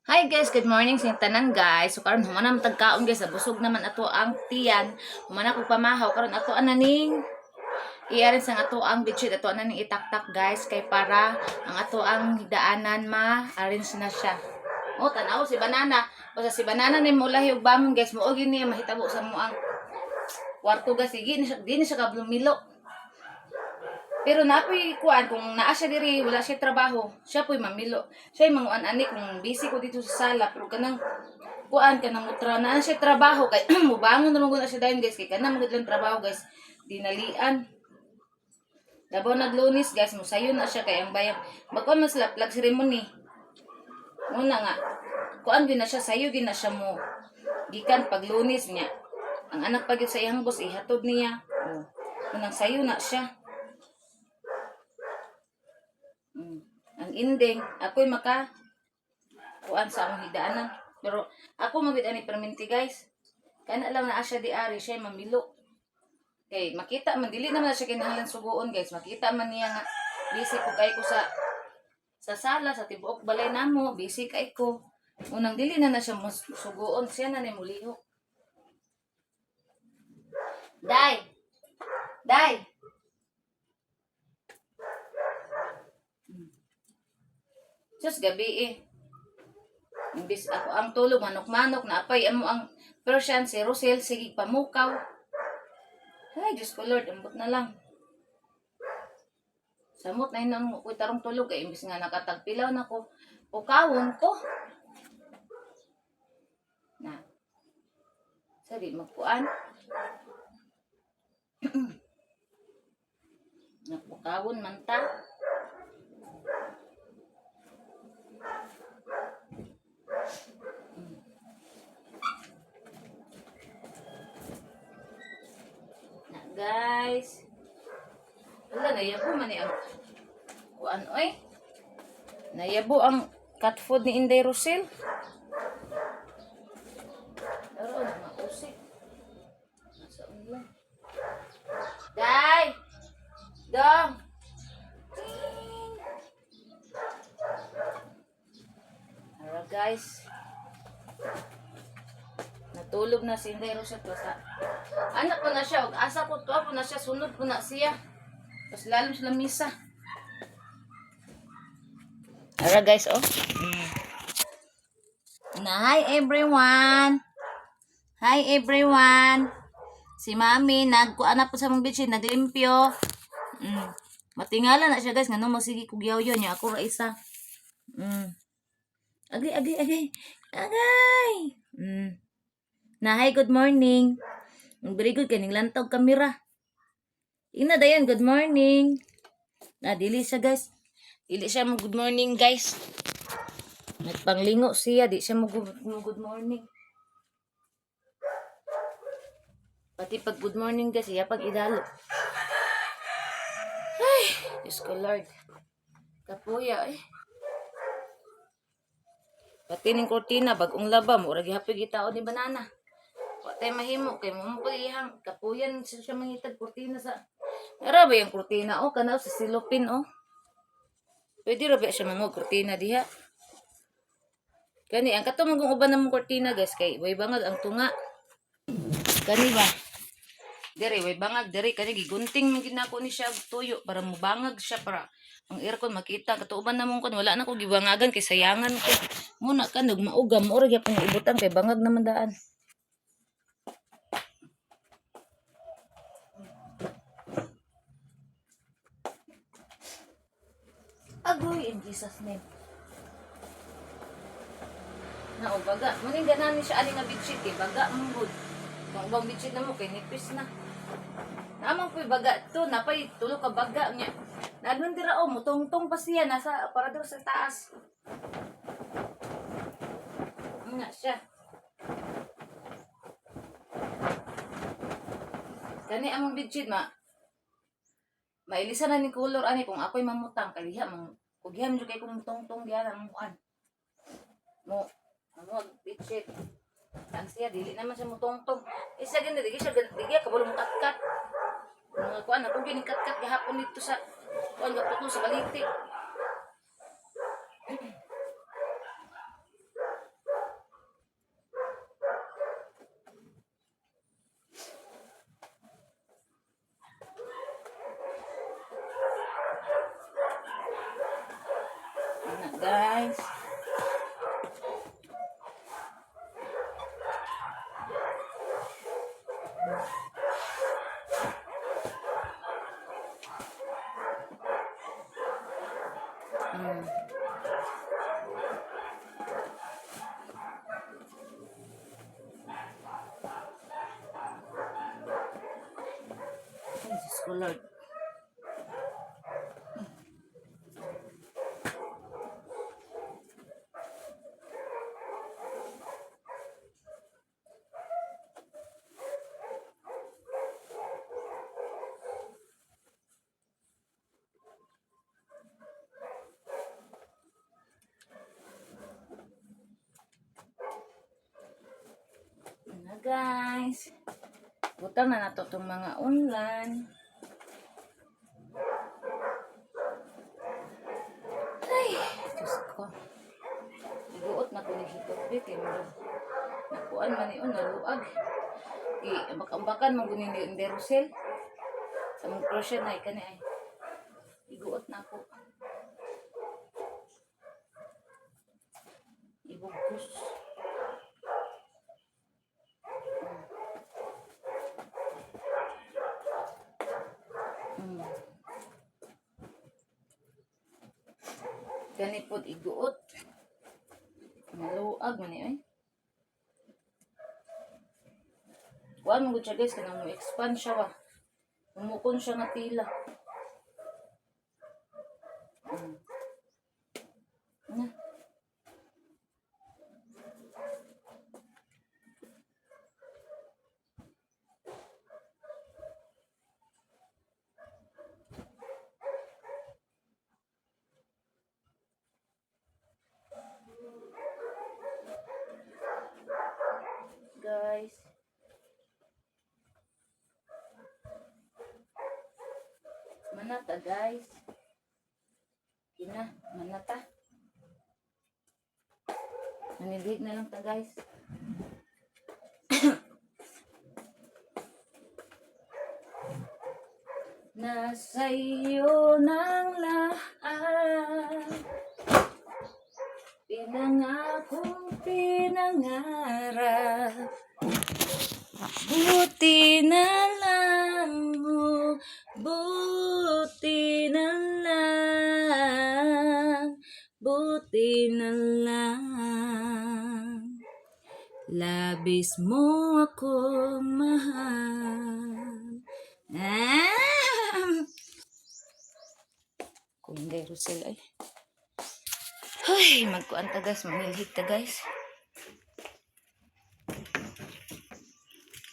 Hi guys, good morning sa tanan guys. So karon humana man tagkaon guys, busog naman ato ang tiyan. Humana ko pamahaw karon ato ananing iarin sang ato ang bedsheet ato ananing itaktak guys kay para ang ato ang hidaanan ma-arrange na siya. Oh, tanaw si banana. Basta si banana ni mulahi og bamon guys, mao gini mahitabo sa mo ang kwarto guys. Sige, di ni siya kablumilo. Pero napoy kuan kung naa siya diri wala siya trabaho, siya po'y mamilo. Siya manguan ani kung busy ko dito sa sala pero kanang kuan kanang mutra na siya trabaho kay mubangon na mangud siya dayon guys kay kanang magud lang trabaho guys. Dinalian. Labaw naglunis guys, musayon na siya kay ang bayan. Magkuan man sila flag ceremony. Una nga kuan gyud na siya sayo gyud na siya mo. Gikan paglunis niya. Ang anak pa gyud sa iyang boss ihatod niya. Oh. Unang sayo na siya. Ang ending, ako'y kuan sa among hidaanan. Pero ako magid ani perminti guys. Kana lang na siya di ari siya mamilo. Kay makita man dili naman na siya kinahanglan suguon guys. Makita man niya nga busy ko kay ko sa sala sa tibuok balay namo, busy kay ko. Unang dili na siya suguon, siya na ni muliho. Day. Day. Sus gabi eh. Imbis ako ang tulog, manok-manok, naapay amo ang Persian, si Rosel, sige pamukaw. Ay, Diyos ko Lord, ambot na lang. Samot na yun ang tarong tulog, eh, imbis nga nakatagpilaw na ko, pukawon ko. Na, sabi, magpuan. Napukawon man ta. Guys. Wala, nayabo man ang kuan oy. Nayabo ang cat food ni Inday Rosel. Pero mausik. Nasa ulan. Day! Dong! Ara guys. Natulog na si Inday Rosel to sa anak po na siya, asa po to po na siya, sunod po na siya. Tapos lalim sila misa. Ara guys, oh. Na, hi everyone. Hi everyone. Si Mami, nagkuan na po sa mong bedsheet, naglimpyo. Matingala na siya guys, nga nung magsigi kugyaw yun, niya ako ra isa. Agay. Na, hi, good morning. Very good kaning lantog kamera. Ina dayan, good morning. Na dili siya guys. Dili siya mo good morning guys. Nagpanglingo siya, di siya mo good morning. Pati pag good morning guys, siya pag idalo. Ay, Diyos ko Lord. Kapuya eh. Pati ning kortina, bagong laba mo, ragi hapig itao ni banana. Patay mahimo kay mo pagihang kapuyan siya mangitag kurtina sa ara ba yung kurtina o kana sa silopin o pwede ra ba siya mangog kurtina diha kani ang katumang uban namong kurtina guys kay way bangag ang tunga kani ba diri way bangag diri kani gigunting man ginako ni siya tuyo para mubangag siya para ang aircon makita katuban namong kon wala na ko gibangagan kay sayangan ko muna kanog maugam ora gyapon ibutan kay bangag naman daan. Agoy, in Jesus' name. Na, baga. Muning ganan siya ali nga bedsheet eh. Baga, good. Kung ubang bedsheet na mo, kay nipis na. Naman po'y baga to, napay tulog ka baga niya. Naadman dira o, mutong-tong pa siya, nasa aparador sa taas. Nga siya. Kani among bedsheet, mailisan na ni color ani kung ako'y mamutang kaliha mang kugihan jud kay kung tong-tong diha ang muan mo bedsheet ang siya dili naman siya mo tong-tong isa gani dili siya kabulong kat-kat mga kuan na tugin kat-kat gihapon dito sa kuan gapot sa baliti Na guys. Ay, Diyos ko Lord. Na guys. Butang na nato itong mga ulan. Ay, Diyos ko. Iguot na ko ni hikot dito. Nakuan man yun, naluag. Ambak-ambakan man gunin ni Inderosel. Sa mong crochet na ikani ay. Iguot na ako. Ibugkus. Gani po iguot. Naluag man ay. Kuan mo siya guys, kanang mo expand siya ba. Umukon siya nga tila. Na. Guys. Manata guys. Ina, manata. Manilig na lang ta guys. Nasa iyo ng lahat. Pinangakong pinangarap. Buti na lang mo, buti na lang, buti na lang. Labis mo akong mahal. Kung hindi Rosel ay. Ay, magkuan ta guys, manilhig ta guys.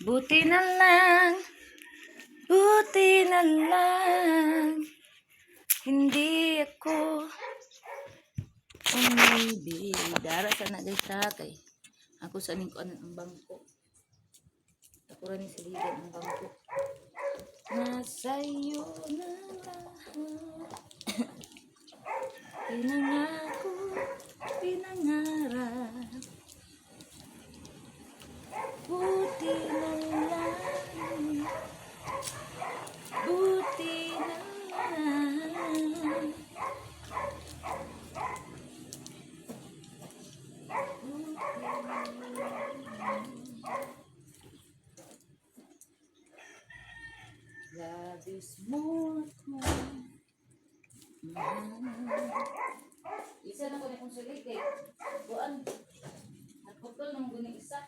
Buti na lang, hindi ako umibig. Dara sa na guys ha, kay ako sa ning kuan ang bangko. Ako rin siligan ang bangko. Nasa iyo na lahat. Pinangako, pinangarap. Buti na lang, buti na lang. Labis mo ako mahal. Isa na ko na kong sulit eh. Buwan. Nagputol ng guning isa.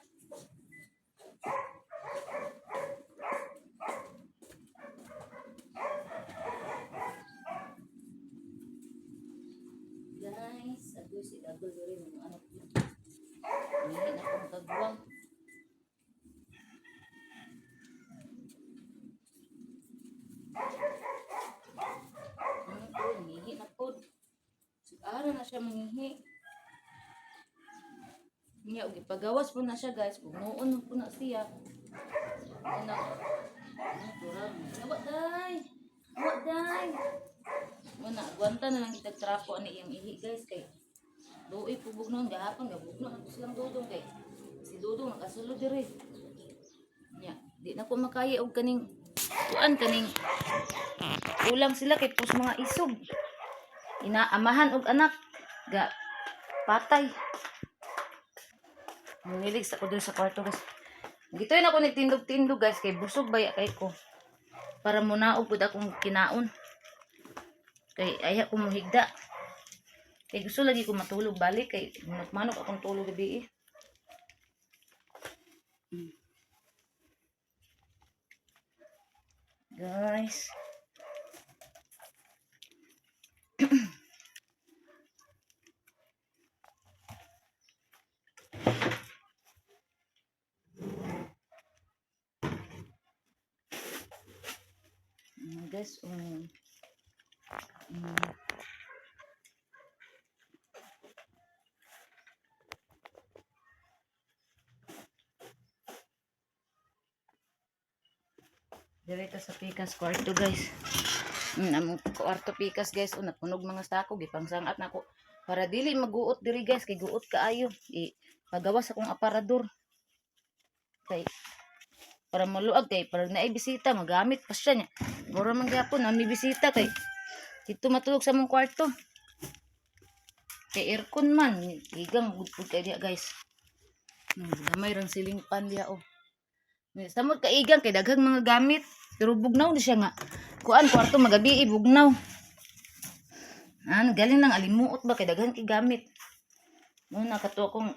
Guys, agoy si Dagoy rin ng anak ko. Hindi na akong kagwang. Nangihi na po. Sigara na siya mangihi. Niya, ipagawas po na siya guys. Kung noon po na siya. Anak. Awak day. Awak day. Muna, gwanta na lang itagtrapo ani iyang ihi guys. Kay doy pubog noon. Gahapon, gabugno. Ako silang dudong kay. Si Dudong nakasulod diri. Niya, di na ko makaya og kaning kuan kaning ulam sila kay pus mga isog. Inaamahan og anak. Ga, patay. Manilig sa ko dun sa kwarto guys. Gito yun ako nagtindog-tindog guys. Kay busog baya kay ko. Para munaog pud akong kinaon. Kay aya ko mohigda. Kay gusto lagi ko matulog balik. Kay manok akong tulog gabi eh. Guys. Guys, direta sa pikas kwarto guys. Among kwarto pikas guys, napunog mga sako gipangsangat nako para dili maguot diri guys kay guot kaayo. Pagawas akong aparador. Kay para maluag kay para naay bisita magamit pa siya nya. Mura man gyapon na may bisita kay dito matulog sa mong kwarto. Kay aircon man, igang gud kay diya guys. Gamay rang siling pan diya oh. Samot ka igang kay daghang mga gamit. Pero bugnaw na siya nga. Kuan kwarto magabi bugnaw. Galing lang alimuot ba kay daghang gamit. Muna kato akong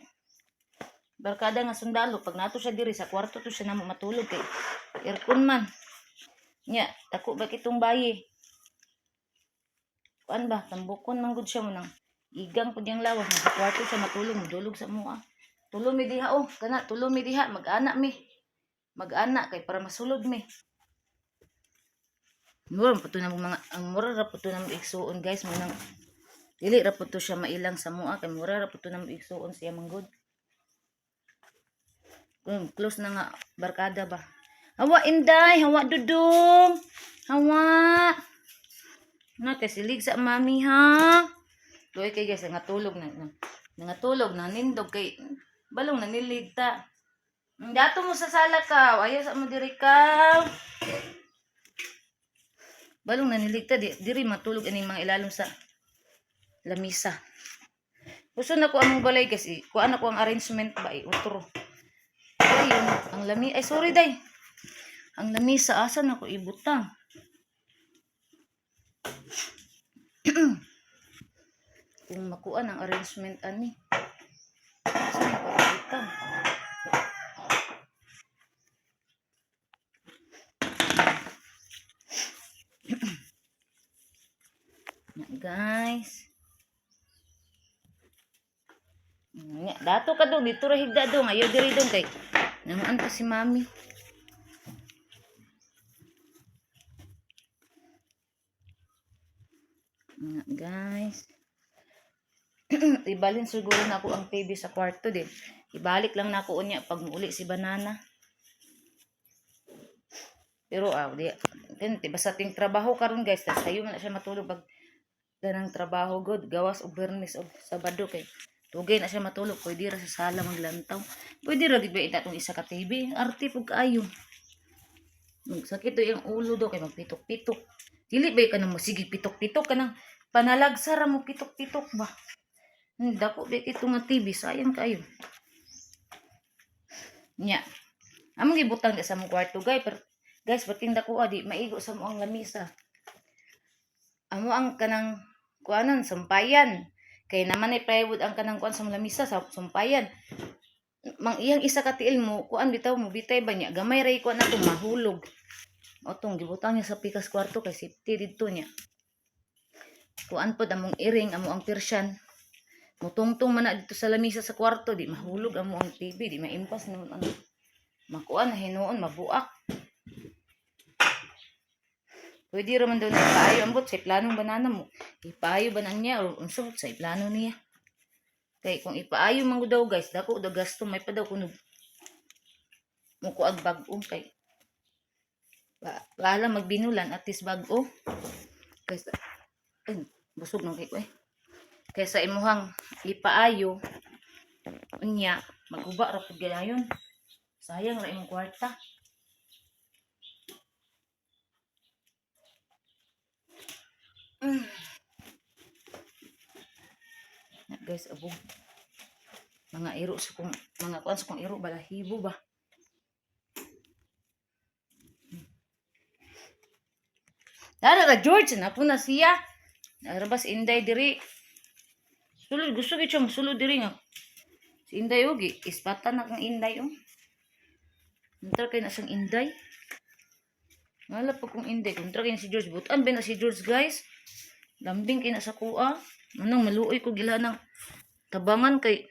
barkada nga sundalo pag nato siya diri sa kwarto to siya namo matulog kay aircon man. Nya, dako ba kitong bayi? Kuan ba tambukon man gud siya mo nang igang pud yang lawas sa kwarto siya matulog modulog sa mua. Tulo mi diha oh, kana tulo mi diha mag-ana mi. Mag-ana kay para masulod mi. Mura pa to na mga ang mura ra pa to na igsuon guys mo nang dili ra pa to siya mailang sa mua kay mura ra pa to na igsuon siya manggod. Close na nga barkada ba. Hawa inday, hawa dudong. Hawa. Na kasilig sa mami ha. Tuoy kay guys nga tulog na nindog kay balong naniligta. Dato mo sa sala ka, ayaw sa mo diri ka. Balong naniligta diri matulog ani mga ilalom sa lamisa. Gusto na ko among balay kasi kuan ako ang arrangement ba utro. Ayun, ang lami ay sorry day. Ang lamisa asan ako ibutang. Kung makuan ang arrangement ani. Asan ako ibutang. Guys. Dato ka dong dito ra higda dong ayo diri dong kay naman pa si mami. Guys. Ibalhin siguro na ako ang TV sa kwarto din. Ibalik lang na ako unya pag uli si banana. Pero di basta ting trabaho karon guys, tas sayo man na siya matulog pag ganang trabaho god gawas og Bernes og Sabado kay tugay na siya matulog pwede ra sa sala maglantaw. Pwede ra gid ba ita tong isa ka TV, arte pug kaayo. Sakit to yung ulo do kay magpitok-pitok. Dili ba ka nang sige pitok-pitok ka nang panalagsa ra mo pitok-pitok ba. Dako ba ito nga TV sayang kayo. Nya. Among gibutang sa mong kwarto guys, pating dako di maigo sa mo ang lamisa. Amo ang kanang kuanan sampayan. Kay naman ay plywood ang kanang kuan sa lamisa sa sampayan. Mang iyang isa ka tiil mo kuan bitaw mo bitay ba niya gamay ray kuan ato mahulog. O tong gibutang niya sa pikas kwarto kay safety didto niya. Kuan pod among iring amo ang Persian. Mutungtong man na dito sa lamisa sa kwarto di mahulog amo ang TV di maimpas naman ano. Makuan hinuon mabuak. Pwede raman daw na ipaayo ambot sa planong banana mo. Ipaayo ba niya o unsa sa plano niya. Kay kung ipaayo man daw guys, dako daw gasto may pa daw kuno. Mukuag bag-o kay bahala magbinulan at least bag-o. Kaysa busog nang kay ko Kaysa imuhang ipaayo unya maguba ra pud gayon. Sayang ra imong kwarta. Guys, abog. Mga iro sa kong, mga kuan sa kong iro, balahibo ba? Dara George, na po na siya. Narabas Inday diri. Sulod, gusto gid siya musulod diri nga. Si Inday ogi, ispatan na kang Inday oh. Muntar kay na sang Inday. Wala pa kong Inday, kontra kay na si George. Butan ba na si George guys? Lambing kay na sa kuha. Manang maluoy ko gila ng tabangan kay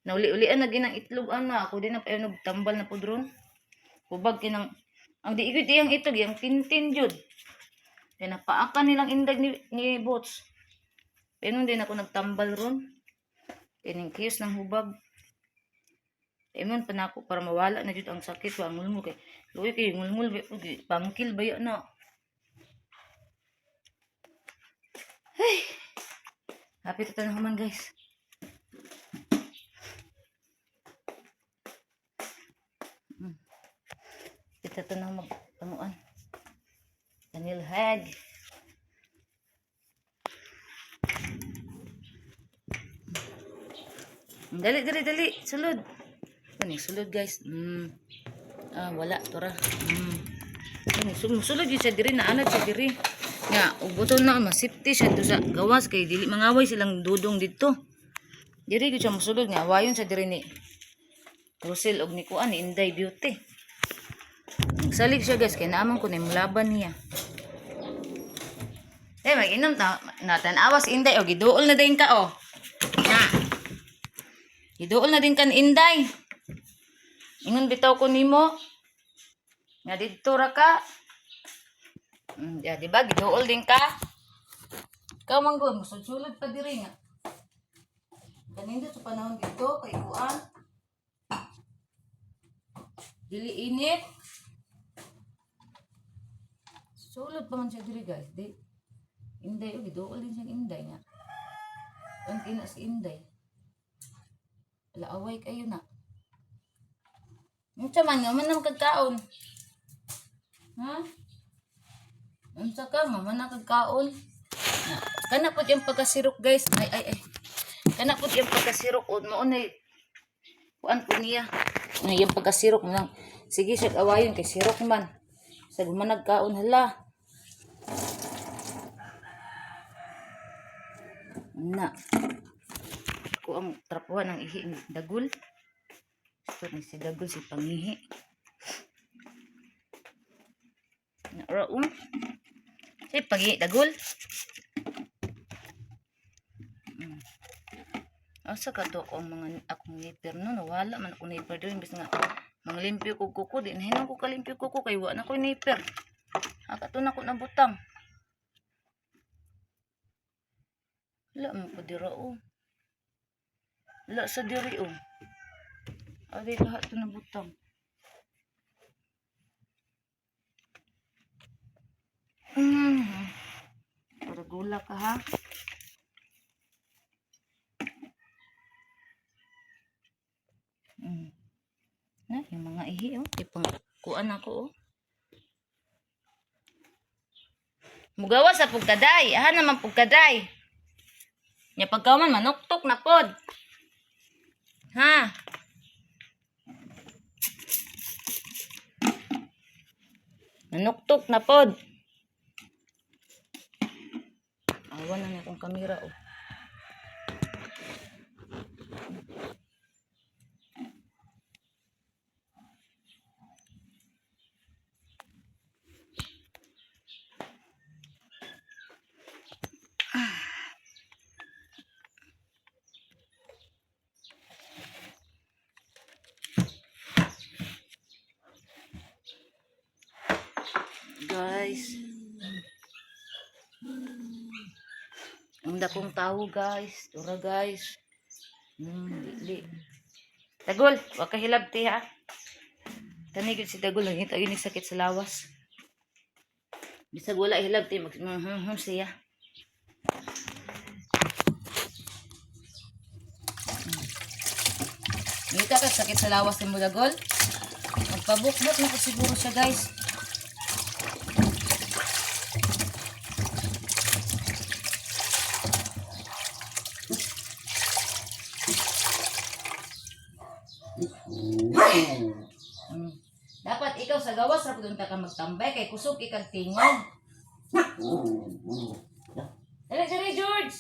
nauli-ulian na ginang itlog ana. Ako din na payo tambal na pudron. Kubag kinang ang diigid iyang itlog, yang tintin jud. Kaya napaakan nilang indag ni Bots. Pero din ako nagtambal ron. Kining kiyos ng hubag. Eman pa na ako para mawala na jud ang sakit wa ngulmul kay. Luoy kay ngulmul pangkil baya na. Hey. Happy to na human guys. Kita to na magtamuan. Daniel Hag. Dali. Sulod. Ano sulod guys? Wala. Tora. Sulod yun siya diri. Naanad siya diri. Nga, ubuton na. Masipti siya doon sa gawas. Kay dili mangaway silang dudong dito. Diri ko siya musulod nga. Awayon siya diri ni Russell og ni Kuan ni Inday Beauty. Nagsalig siya guys. Kaya naman ko na yung laban niya. Mag-inom natin. Awas Inday. O, giduol na din ka o. Giduol na din kan Inday. Ingon bitaw ko nimo. Nga dito ra ka. Diba? Giduol din ka. Ikaw manggod. Musulod pa diri nga. Kanindot sa panahon dito. Kay Kuan. Dili init. Sulod pa man siya diri guys. Inday. O, giduol din siya Inday nga. Ang kina si Inday. Laaway kayo na. Unsa man nga man ang kagkaon. Ha? Unsa ka nga man ang kagkaon. Kana pud yung pagkasirok guys. Ay. Kana pud yung pagkasirok mo unay kuan ko niya. Yung pagkasirok man. Sige siya awayon kay sirok man. Sa man nagkaon hala. Na. Ko ang trapuhan ng ihi ni Dagul. Ito ni si Dagul si pangihi. Raum. Si pangihi Dagul. Asa ka to ang mga akong nipper no nawala man ako nipper doon bis nga manglimpyo ko kuko di nahinom ko kalimpyo kuko kay wa na ko nipper. Akato na ko na butang. Wala man ko dira o. Wala sa diri o. Adi lahat ito na butang. Para gula ka ha. Na, yung mga ihi oh. Ipang kuan ako oh. Mugawa sa pugkaday. Aha naman pugkaday. Nya pagkaman manuktok na pod. Ha? Nanuktok na pod. Awan na akong kamera oh. Guys, ang dakong tao guys, tura guys. Dili. Dagol, wa ka hilabti ha. Tanigid si Dagol, ngit ayun ni sakit sa lawas. Bisag wala hilabti siya. Ngita ka sakit sa lawas ni mo Dagol. Magpabukbok na ko siguro siya guys. sa gawas ra pud unta ka magtambay kay kusog ikag tingog. Dali, George.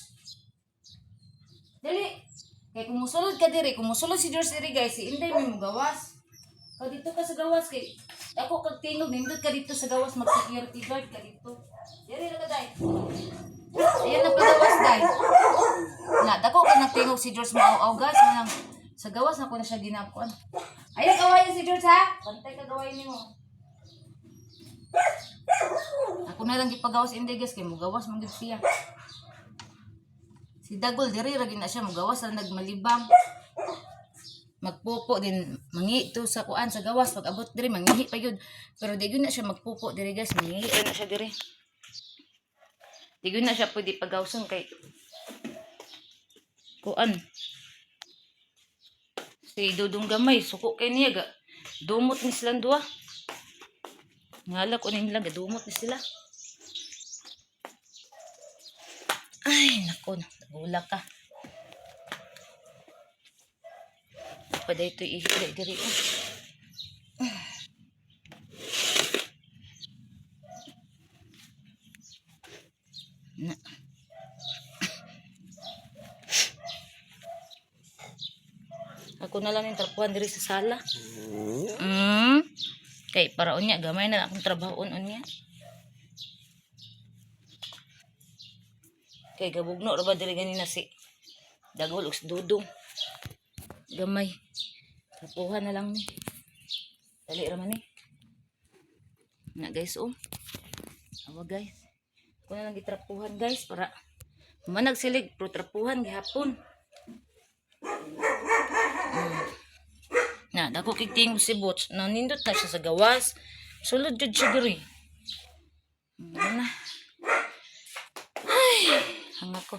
Dali. Kay kumusulod ka diri, kumusulod si George diri guys, si Inday may mo gawas. Ka dito ka sa gawas kay ako kag tingog nindot ka dito sa gawas mag-security guard ka dito. Diri ra ka dai. Ayan na pagawas guys. Na dako ka nagtingog si George maaw guys, manang sa gawas na ko na siya ginapuan. Ayan gawayan si George ha. Pantay ka gawayan nimo. Ako na lang gipagawas Inday guys kay mo gawas man gid siya. Si Dagol diri ra gid na siya mo gawas ra nagmalibang. Magpupo din mangi to sa kuan sa gawas pag abot diri mangihi pa gyud. Pero di gyud na siya magpupo diri guys, mangihi na siya diri. Di gyud na siya pwede pagawson kay kuan. Si Dudong gamay suko kay niya ga dumot ni silang duha. Ngala ko nila ga dumot ni sila. Ay nako, nagula ka. Pada ito ihigay diri. Na. Ako na lang yung trapuhan diri sa sala. Kay para unya gamay na akong trabahoon unya. Kay gabugno ra ba diri ganina si Dagol ug si Dudong. Gamay. Trapuhan na lang ni. Dali ra man ni. Na guys oh. Awa guys. Ko na lang gitrapuhan guys para manag silig pro trapuhan gihapon. Na dako kigting si Butch nanindot na siya sa gawas. Sulod jud siya diri. Na. Ay, hanga ko.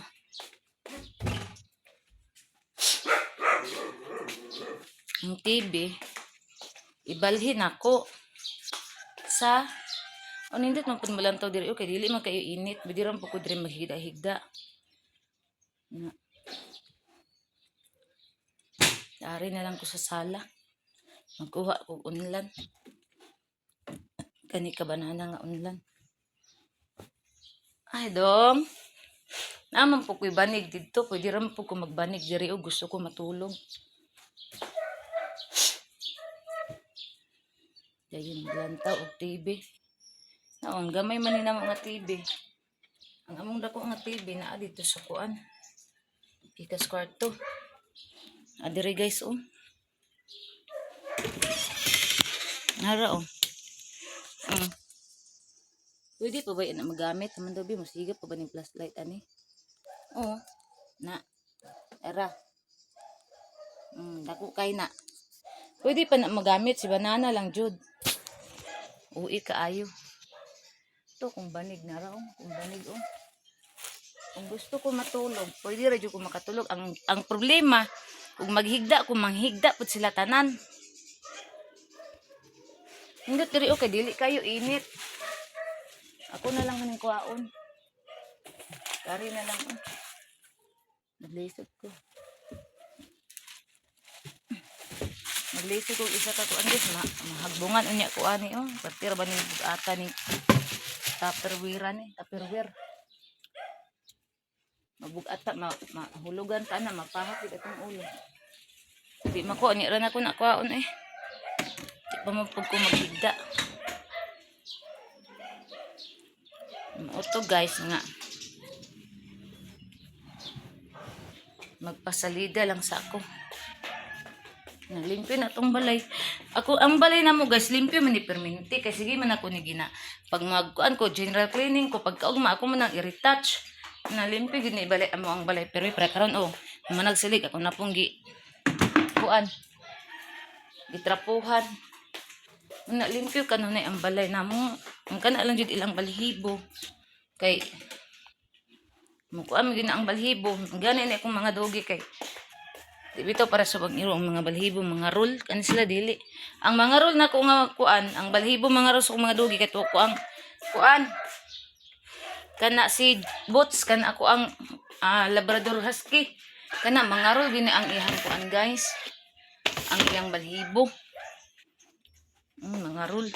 Ang TV ibalhin ako sa nindot man pud malantaw diri okay dili man kayo init bidiran po ko diri maghigda-higda. Na. Dari na lang ko sa sala. Magkuha ko unlan. Kani ka banana nga unlan. Ay dong. Naman po ko'y banig dito. Pwede rin po ko magbanig diri o gusto ko matulog. Dayon lantaw og TV. Naong gamay man ni na mga TV. Ang among dako nga TV naa dito sa kuan. Ikas kwarto. Adiri guys oh. Nara oh. Pwede pa ba yan na magamit? Naman daw bi, masigap pa ba ng flashlight ani? Oo. Na. Era. Dako kay na. Pwede pa na magamit. Si banana lang jud. Uwi kaayo. Ito kung banig na raw. Kung banig oh. Kung gusto ko matulog, pwede ra jud ko makatulog. Ang problema, kung maghigda, kung manghigda pud sila tanan. Hindi diri okay, dili kayo init. Ako na lang haning kuhaon. Kari na lang. Naglisod ko. Naglisod ko isa ka kuan guys, mahagbungan unya ko ani oh. Partir ba ning ata ni Tupperware ni, Tupperware. Mabugata mahulugan ta na mapahak gid atong ulo. Di mako ni ra na ko na kuhaon eh. Di pa mo pug ko maghigda. Oto guys nga magpasalida lang sa ako. Nalimpyo na tong balay. Ako ang balay na mo guys, limpyo man ni permanente kay sige man ako ni gina. Pag magkuan ko general cleaning ko pagkaugma ako man nang i-retouch. Nalimpyo gid ni balay amo ang balay pero pre karon oh, manag silig ako na pong kuan. Gitrapuhan. Nalimpyo kanunay ang balay namo. Ang kana lang jud ilang balhibo. Kay mukuan gina ang balhibo. Gani ni akong mga dogi kay dito para sa pag-iro ang mga balhibo, mga roll kan sila dili. Ang mga roll na ko nga kuan, ang balhibo mga roll sa mga dogi kay to ko ang kuan. Kana si Bots kan ako ang Labrador Husky. Kana mga roll gini ang ihang kuan guys. Ang iyang balhibo. Mga roll.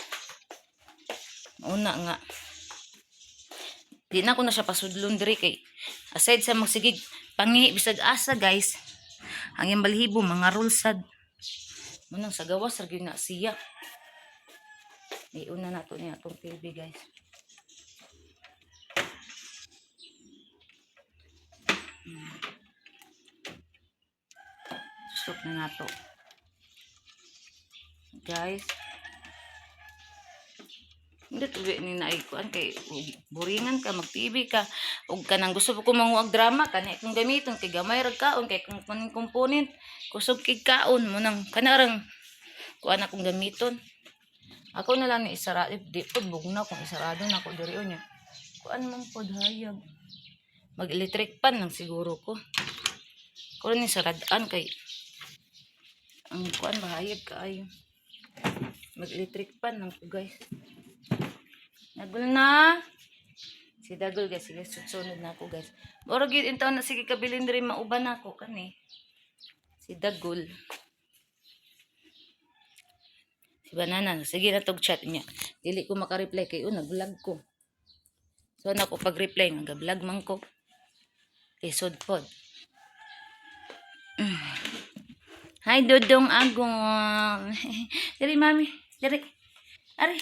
Una nga. Di na ko na siya pasudlon diri kay aside sa magsigig pangi bisag asa guys. Ang iyang balhibo mga rulsad. Munang sa gawas ra gyud na siya. Iuna na to niya atong TV guys. Stop na nato. Guys. Hindi tuwi ni naikuan kay buringan ka mag-TV ka ug kanang gusto ko manguag drama kana kung gamiton kay gamay ra kaon kay kung kuning component kusog kay kaon mo nang kanarang kuan akong gamiton. Ako na lang ni isara di pud bugna kung isarado na ko diri onya. Kuan man pod hayag. Mag-electric pan lang siguro ko. Kuno ni saradaan kay ang kuan bahayag kaayo. Mag-electric pan lang ko guys. Nagul na. Si Dagol guys, sige sunod na ako guys. Moro gyud intaw na sige kabilin diri mauban ako kani. Si Dagol. Si Banana, sige na tog chat niya. Dili ko maka-reply kay nag-vlog ko. So na ko pag-reply nag-vlog man ko. Isod pod. Hi Dodong Agong. Diri mami, diri. Ari.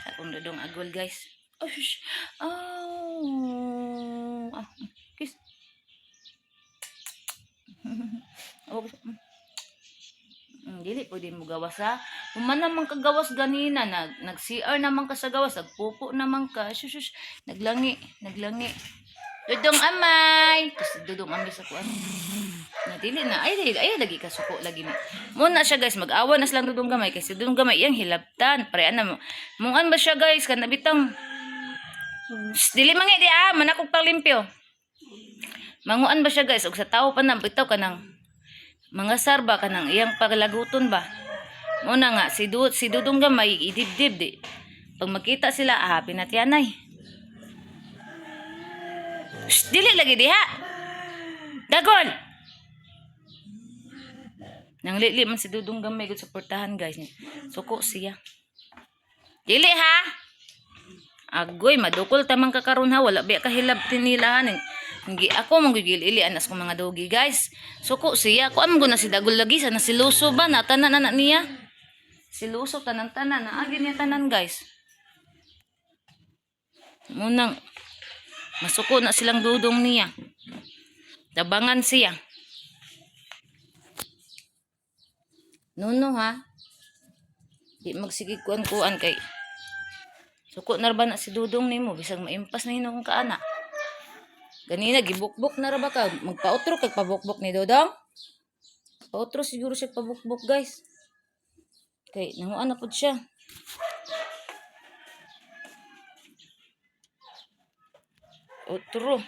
Akong Dodong Agol guys. Oh, shush. Oh. Ah, kiss. Oh. Dili pwede mo gawas ha. Human naman ka gawas ganina. Nag-CR naman ka sa gawas. Nagpupo naman ka. Shush. Naglangi. Dodong amay. Kasi Dodong amay sa kuan. Dili na. Ay, lagi ka suko. Lagi na. Muna siya guys. Mag-awa na silang Dodong gamay. Kasi Dodong gamay iyang hilabtan. Parean na mo. Mungan ba siya guys? Kanabitang. Dili mangi di manakog pang limpyo. Manguan ba siya guys? Og sa tao pa na. Bitaw ka ng mga sarba ka ng iyang paglaguton ba? Muna nga. Si Dodong gamay idibdib di. Pag makita sila, pinatyanay. Dili lagi diha. Dagol! Nang lili man si Dudong gamay gud suportahan guys. Suko siya. Dili ha. Agoy madukol tamang kakaron ha wala biya kahilab tinilahan. Hindi ako manggigili anas ko mga dogi guys. Suko siya. Kuan mo na si Dagol lagi sana siluso ba na tanan anak niya. Siluso tanan-tanan na agi niya tanan guys. Munang masuko na silang Dudong niya. Tabangan siya. Nuno ha. Di magsigig kuan-kuan kay. Suko na ba na si Dudong nimo bisag maimpas na hinong kaana. Ganina gibukbok na ra ba ka? Magpautro kay pabukbok ni Dodong? Pautro siguro siya pabukbok guys. Kay nanguan na pud siya. Utro.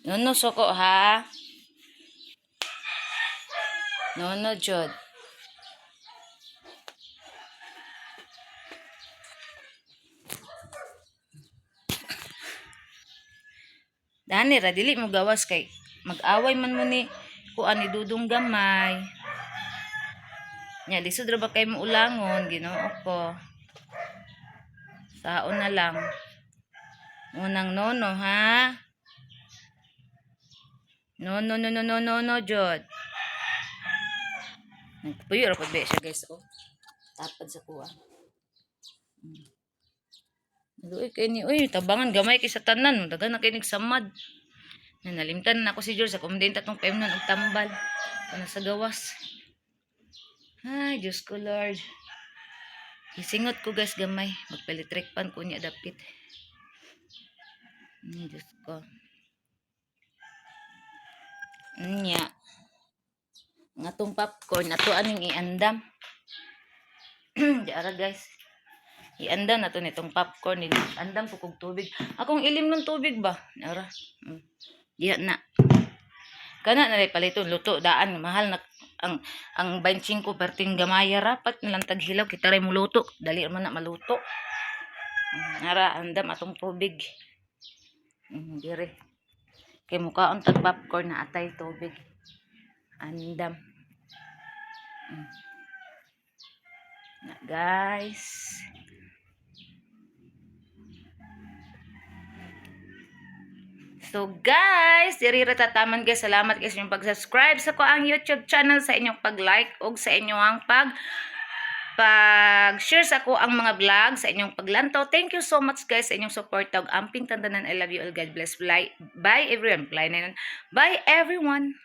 Nono soko ha. Nono jod. Dani ra dili mo gawas kay mag-away man mo ni kuan ni Dudong gamay. Nya lisod ra ba kay mo ulangon Ginoo ko. Saon na lang. Unang nono ha. No, jod. Nagpuyo ra pud be siya guys oh. Tapad sa kuha. Luoy kay ni oy tabangan gamay kay sa tanan dagan na kay samad. Nalimtan na ako si George sa kumdenta tong pemnon og tambal. Kana sa gawas. Ay Diyos ko Lord. Isingot ko guys gamay magpelitrik pan ko niya dapit. Diyos ko. Nya. Nga tong popcorn ato aning iandam. Diara guys. Iandam na to nitong popcorn ni andam ko kog tubig. Akong ilim ng tubig ba? Ara. Diha na. Kana na ray paliton luto daan mahal na ang 25 perting gamaya rapat nilang taghilaw kita ray muluto. Dali man na maluto. Nara, andam atong tubig. Dire. Kay mukhaon tag popcorn na atay tubig. Andam. Na, guys. So guys, diri ra tataman guys. Salamat guys sa inyong pag-subscribe sa ko ang YouTube channel, sa inyong pag-like ug sa inyong pag-share sa ko ang mga vlog, sa inyong paglantaw. Thank you so much guys sa inyong support og amping tandanan. I love you all. God bless. Bye everyone. Bye everyone.